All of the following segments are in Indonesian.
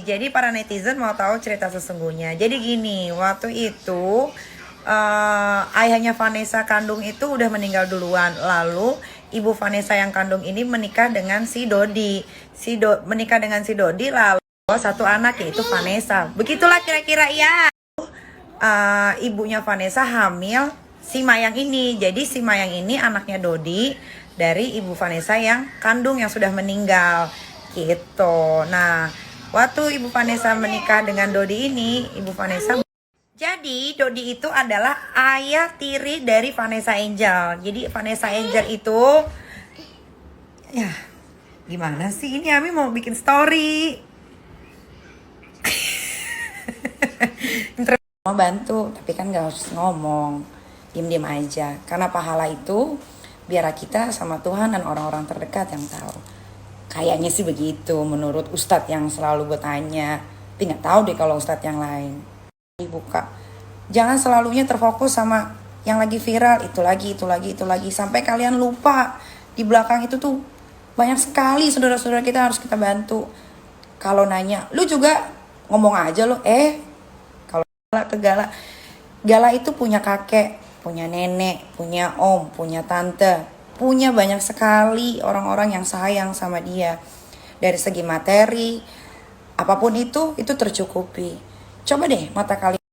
jadi para netizen mau tahu cerita sesungguhnya. Jadi gini, waktu itu ayahnya Vanessa kandung itu udah meninggal duluan. Lalu ibu Vanessa yang kandung ini menikah dengan si Dodi. Menikah dengan si Dodi, lalu satu anak yaitu Vanessa. Begitulah kira-kira ya. Ibunya Vanessa hamil si Mayang ini. Jadi si Mayang ini anaknya Dodi dari ibu Vanessa yang kandung yang sudah meninggal gitu. Nah, waktu ibu Vanessa menikah dengan Dodi ini, ibu Vanessa, jadi Dodi itu adalah ayah tiri dari Vanessa Angel. Jadi Vanessa Angel itu, ya gimana sih, ini Ami mau bikin story. Mau bantu, tapi kan gak harus ngomong, diem-diem aja. Karena pahala itu biar kita sama Tuhan dan orang-orang terdekat yang tahu. Kayaknya sih begitu menurut Ustadz yang selalu gue tanya. Tapi gak tahu deh kalau Ustadz yang lain. Dibuka. Jangan selalunya terfokus sama yang lagi viral, itu lagi. Sampai kalian lupa di belakang itu tuh banyak sekali saudara-saudara kita harus kita bantu. Kalau nanya, lu juga ngomong aja lo, kalau ke Gala itu punya kakek, punya nenek, punya om, punya tante, punya banyak sekali orang-orang yang sayang sama dia. Dari segi materi, apapun itu tercukupi. Coba deh mata kalian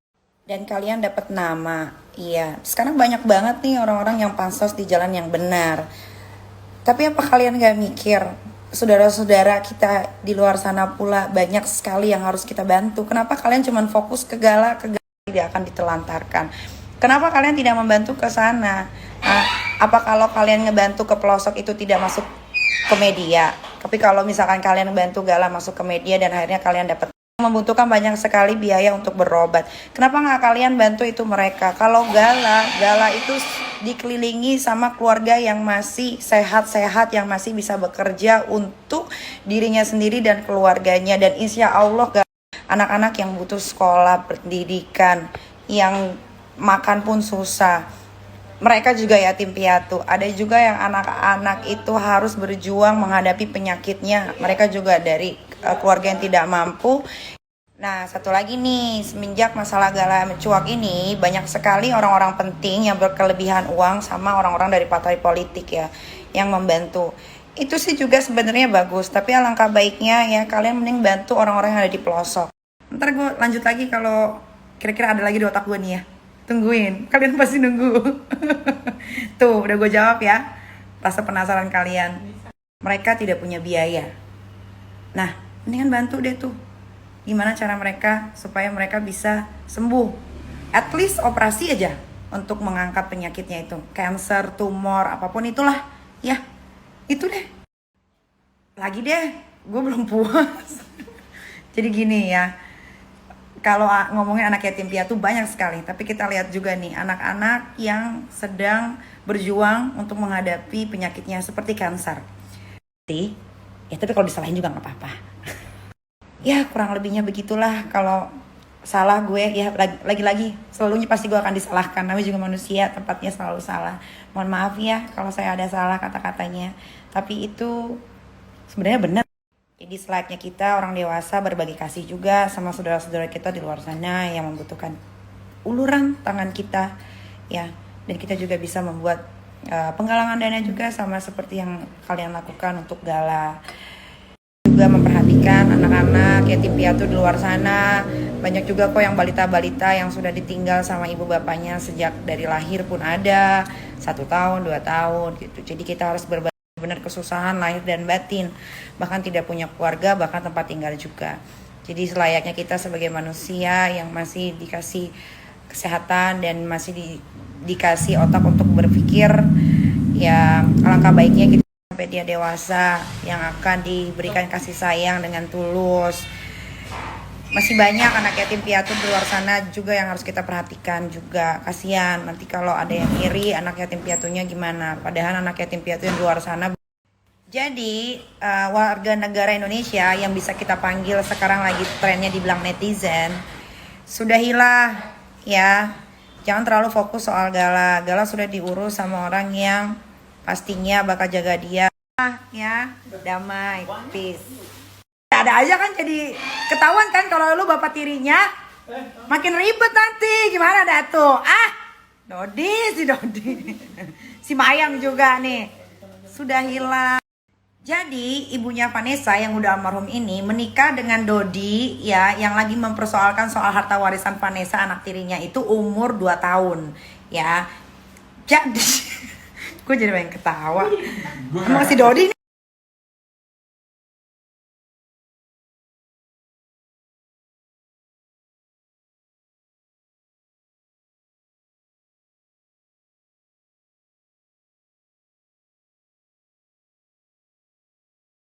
dan kalian dapat nama. Iya, sekarang banyak banget nih orang-orang yang pansos di jalan yang benar. Tapi apa kalian gak mikir, saudara-saudara kita di luar sana pula banyak sekali yang harus kita bantu. Kenapa kalian cuma fokus ke Gala tidak akan ditelantarkan? Kenapa kalian tidak membantu ke sana? Apa kalau kalian ngebantu ke pelosok itu tidak masuk ke media? Tapi kalau misalkan kalian bantu Gala masuk ke media dan akhirnya kalian dapat, membutuhkan banyak sekali biaya untuk berobat. Kenapa nggak kalian bantu itu mereka? Kalau Gala itu dikelilingi sama keluarga yang masih sehat-sehat, yang masih bisa bekerja untuk dirinya sendiri dan keluarganya. Dan insya Allah anak-anak yang butuh sekolah, pendidikan, yang makan pun susah. Mereka juga yatim piatu. Ada juga yang anak-anak itu harus berjuang menghadapi penyakitnya. Mereka juga dari keluarga yang tidak mampu. Nah, satu lagi nih, semenjak masalah Gala mencuat ini, banyak sekali orang-orang penting yang berkelebihan uang sama orang-orang dari partai politik ya, yang membantu. Itu sih juga sebenarnya bagus, tapi alangkah baiknya ya kalian mending bantu orang-orang yang ada di pelosok. Ntar gue lanjut lagi kalau kira-kira ada lagi di otak gue nih ya. Tungguin, kalian pasti nunggu. Tuh, udah gue jawab ya. Rasa penasaran kalian. Mereka tidak punya biaya. Nah, mendingan bantu deh tuh. Gimana cara mereka supaya mereka bisa sembuh. At least operasi aja untuk mengangkat penyakitnya itu. Cancer, tumor, apapun itulah. Ya, itu deh. Lagi deh, gue belum puas. Jadi gini ya. Kalau ngomongin anak yatim piatu banyak sekali, tapi kita lihat juga nih anak-anak yang sedang berjuang untuk menghadapi penyakitnya seperti kanker. Ya tapi kalau disalahin juga nggak apa-apa. Ya kurang lebihnya begitulah. Kalau salah gue ya lagi-lagi selalunya pasti gue akan disalahkan. Namanya juga manusia, tempatnya selalu salah. Mohon maaf ya kalau saya ada salah kata-katanya. Tapi itu sebenarnya benar. Jadi selayaknya kita orang dewasa berbagi kasih juga sama saudara-saudara kita di luar sana yang membutuhkan uluran tangan kita ya. Dan kita juga bisa membuat penggalangan dana juga sama seperti yang kalian lakukan untuk Gala. Juga memperhatikan anak-anak yatim piatu di luar sana. Banyak juga kok yang balita-balita yang sudah ditinggal sama ibu bapaknya sejak dari lahir pun ada, 1 tahun, 2 tahun gitu. Jadi kita harus berbagi benar kesusahan lahir dan batin, bahkan tidak punya keluarga, bahkan tempat tinggal juga. Jadi selayaknya kita sebagai manusia yang masih dikasih kesehatan dan masih dikasih otak untuk berpikir, ya alangkah baiknya kita sampai dia dewasa yang akan diberikan kasih sayang dengan tulus. Masih banyak anak yatim piatu di luar sana juga yang harus kita perhatikan juga. Kasihan nanti kalau ada yang iri anak yatim piatunya gimana. Padahal anak yatim piatu yang di luar sana. Jadi warga negara Indonesia yang bisa kita panggil sekarang lagi trennya dibilang netizen. Sudahilah ya. Jangan terlalu fokus soal Gala. Gala sudah diurus sama orang yang pastinya bakal jaga dia. Ya, damai, peace. Ada aja kan jadi ketahuan kan kalau lu bapak tirinya. Makin ribet nanti. Gimana dah tuh? Dodi. Si Mayang juga nih. Sudah hilang. Jadi ibunya Vanessa yang udah almarhum ini menikah dengan Dodi ya, yang lagi mempersoalkan soal harta warisan Vanessa anak tirinya itu umur 2 tahun ya. Jadi gue jadi pengen ketawa. Emang si Dodi nih